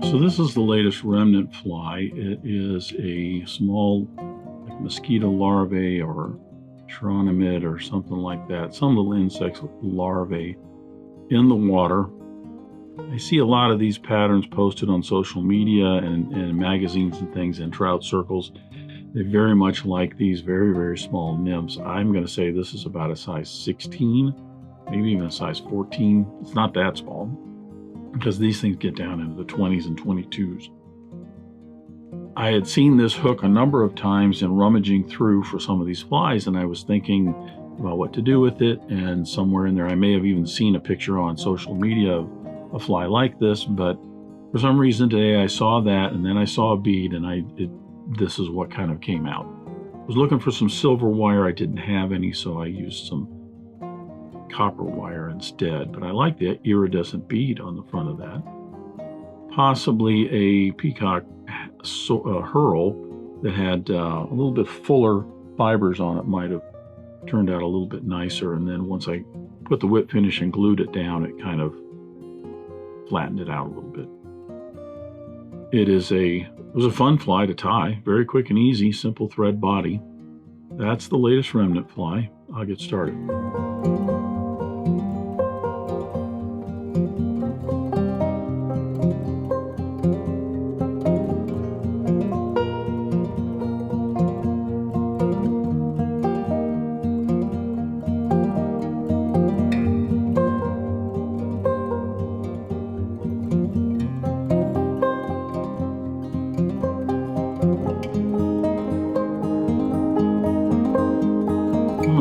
So this is the latest remnant fly. It is a small like mosquito larvae or chironomid or something like that. Some little insect larvae in the water. I see a lot of these patterns posted on social media and magazines and things in trout circles. They very much like these very, very small nymphs. I'm going to say this is about a size 16, maybe even a size 14. It's not that small, because these things get down into the 20s and 22s. I had seen this hook a number of times in rummaging through for some of these flies, and I was thinking about what to do with it, and somewhere in there I may have even seen a picture on social media of a fly like this, but for some reason today I saw that, and then I saw a bead, and this is what kind of came out. I was looking for some silver wire. I didn't have any, so I used some copper wire instead, but I like the iridescent bead on the front of that. Possibly a Peacock Herl that had a little bit fuller fibers on it might have turned out a little bit nicer, and then once I put the whip finish and glued it down, it kind of flattened it out a little bit. It was a fun fly to tie, very quick and easy, simple thread body. That's the latest remnant fly. I'll get started.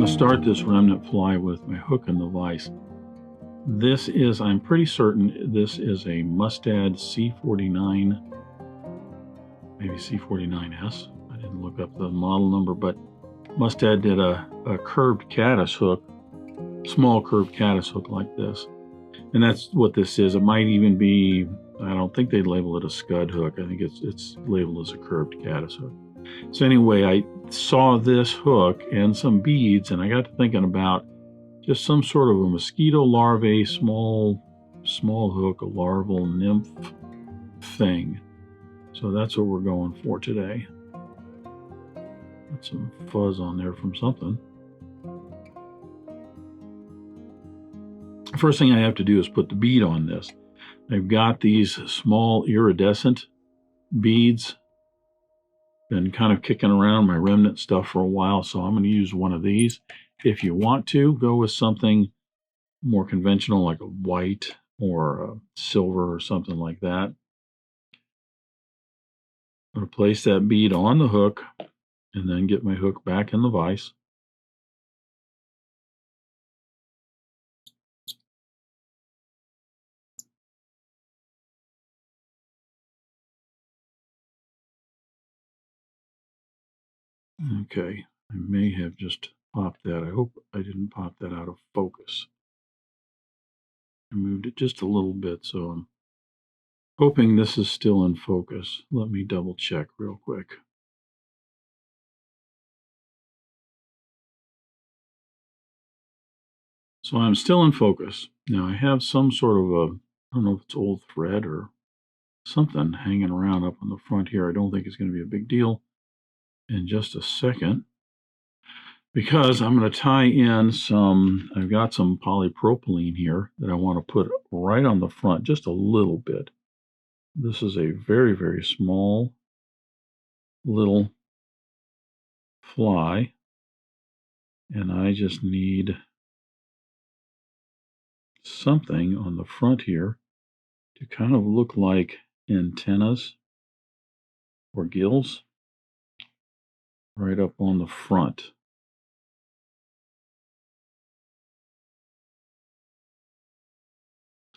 Start this remnant fly with my hook and the vise. This is, I'm pretty certain, this is a Mustad C49, maybe C49S. I didn't look up the model number, but Mustad did a curved caddis hook, small curved caddis hook like this. And that's what this is. It might even be, I don't think they'd label it a scud hook. I think it's labeled as a curved caddis hook. So anyway, I saw this hook and some beads, and I got to thinking about just some sort of a mosquito larvae, small hook, a larval nymph thing. So that's what we're going for today. Got some fuzz on there from something. First thing I have to do is put the bead on this. I've got these small iridescent beads. Been kind of kicking around my remnant stuff for a while, so I'm going to use one of these. If you want to, go with something more conventional like a white or a silver or something like that. I'm going to place that bead on the hook and then get my hook back in the vise. Okay, I may have just popped that. I hope I didn't pop that out of focus. I moved it just a little bit, so I'm hoping this is still in focus. Let me double check real quick. So I'm still in focus. Now I have some sort of a, I don't know if it's old thread or something hanging around up on the front here. I don't think it's going to be a big deal in just a second, because I'm going to tie in some, I've got some polypropylene here that I want to put right on the front, just a little bit. This is a very, very small little fly, and I just need something on the front here to kind of look like antennas or gills right up on the front.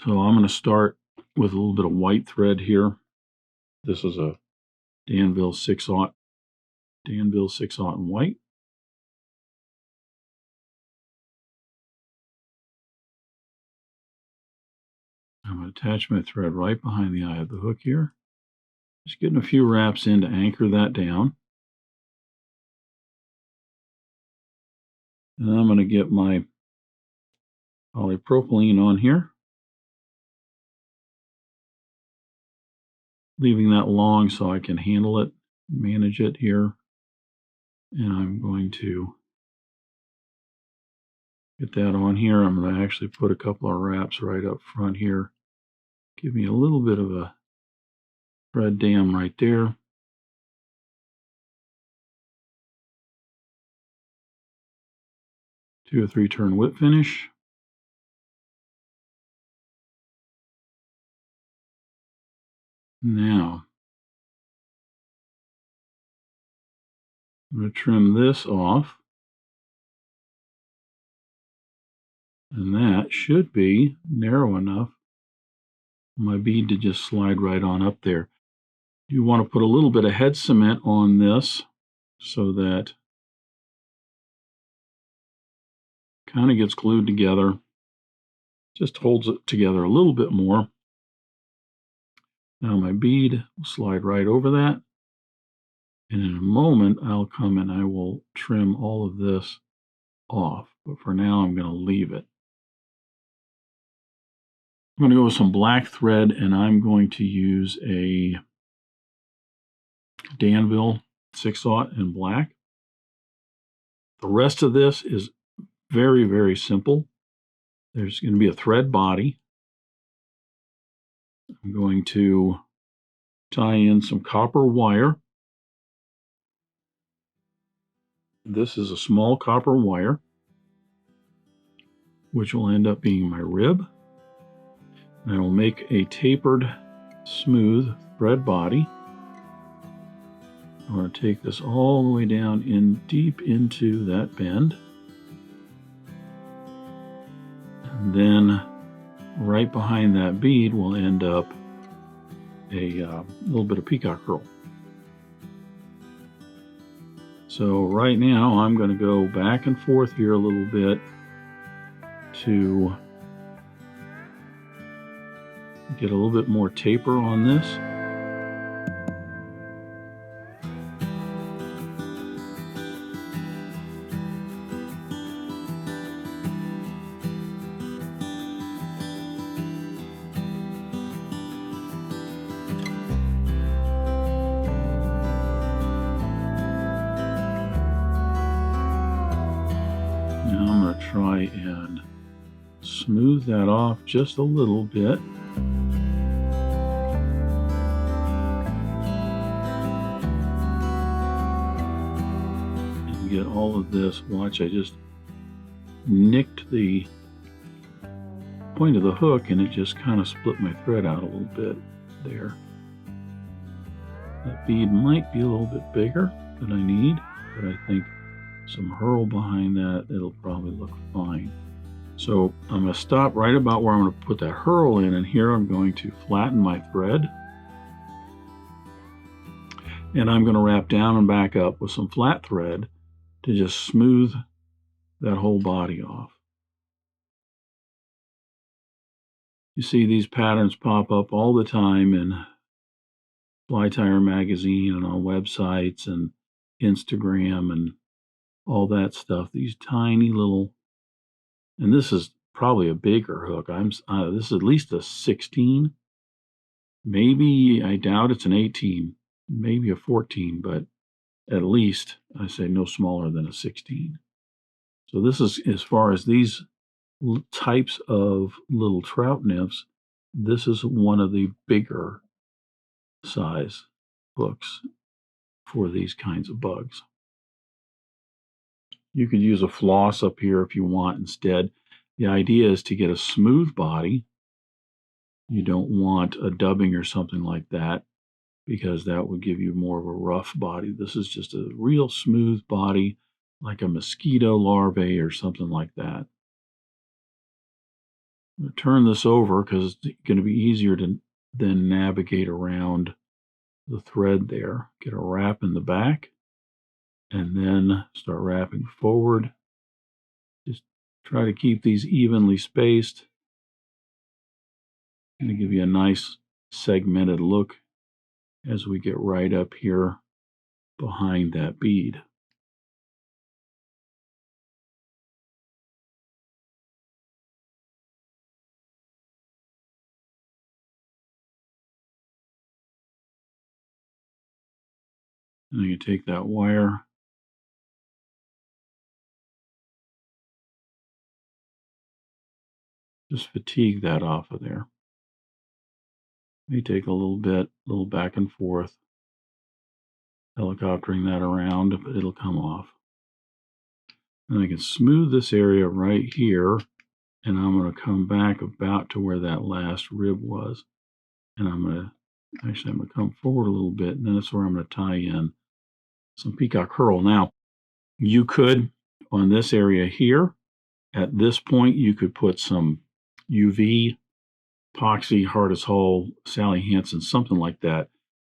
So I'm going to start with a little bit of white thread here. This is a Danville 6/0 in white. I'm going to attach my thread right behind the eye of the hook here. Just getting a few wraps in to anchor that down. And I'm going to get my polypropylene on here. leaving that long so I can handle it, manage it here. And I'm going to get that on here. I'm going to actually put a couple of wraps right up front here. Give me a little bit of a thread dam right there. Two or three turn whip finish. Now, I'm going to trim this off. And that should be narrow enough for my bead to just slide right on up there. You want to put a little bit of head cement on this so that it kind of gets glued together. Just holds it together a little bit more. Now my bead will slide right over that. And in a moment, I'll come and I will trim all of this off. But for now, I'm going to leave it. I'm going to go with some black thread, and I'm going to use a Danville 6/0 in black. The rest of this is very, very simple. There's going to be a thread body. I'm going to tie in some copper wire. This is a small copper wire, which will end up being my rib. And I will make a tapered, smooth thread body. I'm going to take this all the way down in deep into that bend. And then right behind that bead will end up a little bit of peacock herl. So right now I'm going to go back and forth here a little bit to get a little bit more taper on this. Now I'm going to try and smooth that off just a little bit. And get all of this. Watch, I just nicked the point of the hook and it just kind of split my thread out a little bit there. That bead might be a little bit bigger than I need, but I think some herl behind that, it'll probably look fine. So I'm going to stop right about where I'm going to put that herl in, and here I'm going to flatten my thread. And I'm going to wrap down and back up with some flat thread to just smooth that whole body off. You see these patterns pop up all the time in Fly Tire magazine and on websites and Instagram and all that stuff. These tiny little, and this is probably a bigger hook. This is at least a 16. Maybe, I doubt it's an 18, maybe a 14, but at least I say no smaller than a 16. So this is, as far as these types of little trout nymphs, this is one of the bigger size hooks for these kinds of bugs. You could use a floss up here if you want instead. The idea is to get a smooth body. You don't want a dubbing or something like that, because that would give you more of a rough body. This is just a real smooth body, like a mosquito larvae or something like that. I'm going to turn this over because it's going to be easier to then navigate around the thread there. Get a wrap in the back and then start wrapping forward. Just try to keep these evenly spaced. Going to give you a nice segmented look as we get right up here behind that bead. And you take that wire, just fatigue that off of there. May take a little bit, a little back and forth, helicoptering that around, but it'll come off. And I can smooth this area right here, and I'm going to come back about to where that last rib was. And I'm going to come forward a little bit, and then that's where I'm going to tie in some Peacock Herl. Now, you could, on this area here, at this point, you could put some UV, epoxy, hard as hull, Sally Hansen, something like that.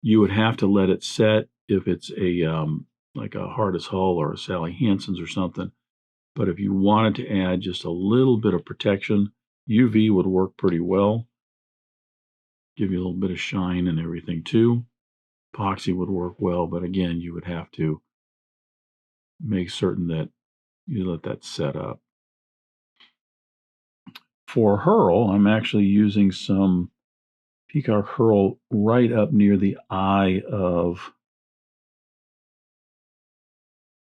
You would have to let it set if it's a like a hard as hull or a Sally Hansen's or something. But if you wanted to add just a little bit of protection, UV would work pretty well. Give you a little bit of shine and everything too. Epoxy would work well, but again, you would have to make certain that you let that set up. For Herl, I'm actually using some Peacock Herl right up near the eye of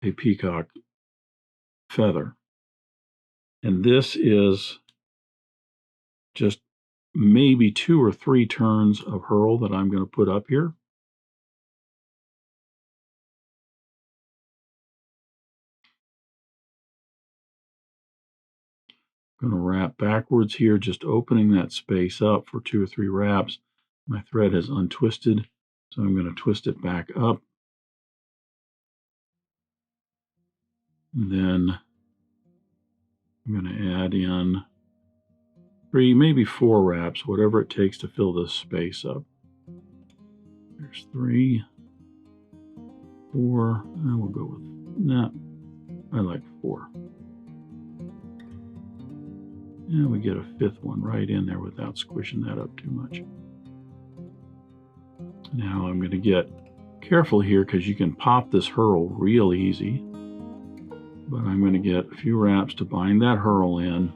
a peacock feather. And this is just maybe 2 or 3 turns of Herl that I'm going to put up here. I'm going to wrap backwards here, just opening that space up for 2 or 3 wraps. My thread has untwisted, so I'm going to twist it back up. And then I'm going to add in 3, maybe 4 wraps, whatever it takes to fill this space up. There's 3, 4, and we'll go with that. I like 4. And we get a 5th one right in there without squishing that up too much. Now I'm going to get careful here because you can pop this Herl real easy. But I'm going to get a few wraps to bind that Herl in.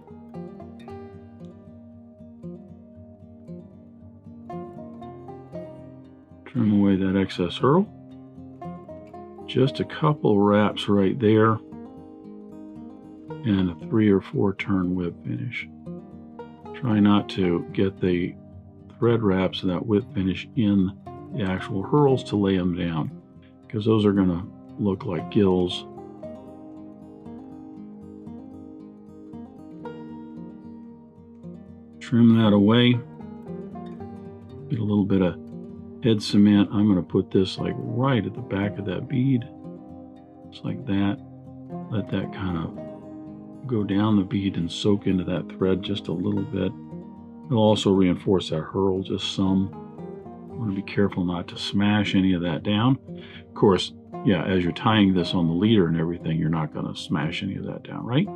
Trim away that excess Herl. Just a couple wraps right there. And a 3 or 4 turn whip finish. Try not to get the thread wraps of that whip finish in the actual Herls to lay them down, because those are going to look like gills. Trim that away. Get a little bit of head cement. I'm going to put this like right at the back of that bead, just like that. Let that kind of go down the bead and soak into that thread just a little bit. It'll also reinforce that Herl just some. I want to be careful not to smash any of that down. Of course, yeah, as you're tying this on the leader and everything, you're not going to smash any of that down, right?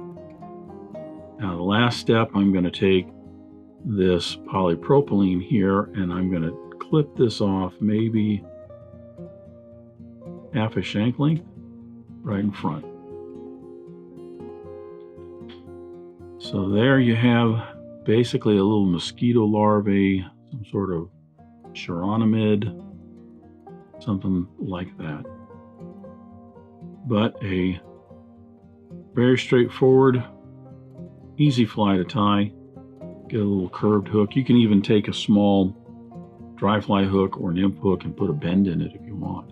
Now the last step, I'm going to take this polypropylene here and I'm going to clip this off maybe half a shank length right in front. So there you have basically a little mosquito larvae, some sort of chironomid, something like that. But a very straightforward, easy fly to tie. Get a little curved hook. You can even take a small dry fly hook or nymph hook and put a bend in it if you want.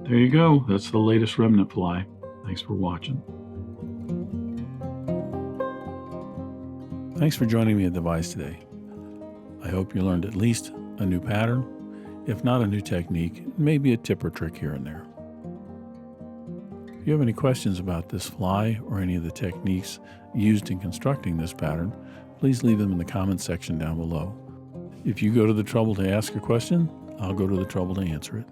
There you go. That's the latest remnant fly. Thanks for watching. Thanks for joining me at the Vise today. I hope you learned at least a new pattern, if not a new technique, maybe a tip or trick here and there. If you have any questions about this fly or any of the techniques used in constructing this pattern, please leave them in the comments section down below. If you go to the trouble to ask a question, I'll go to the trouble to answer it.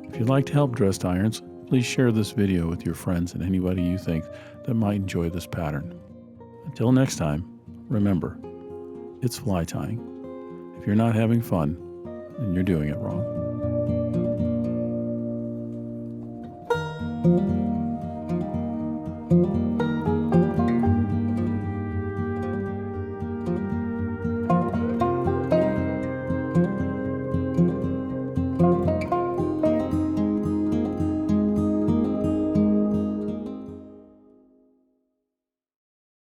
If you'd like to help dressed irons, please share this video with your friends and anybody you think that might enjoy this pattern. Until next time, remember, it's fly tying. If you're not having fun, then you're doing it wrong.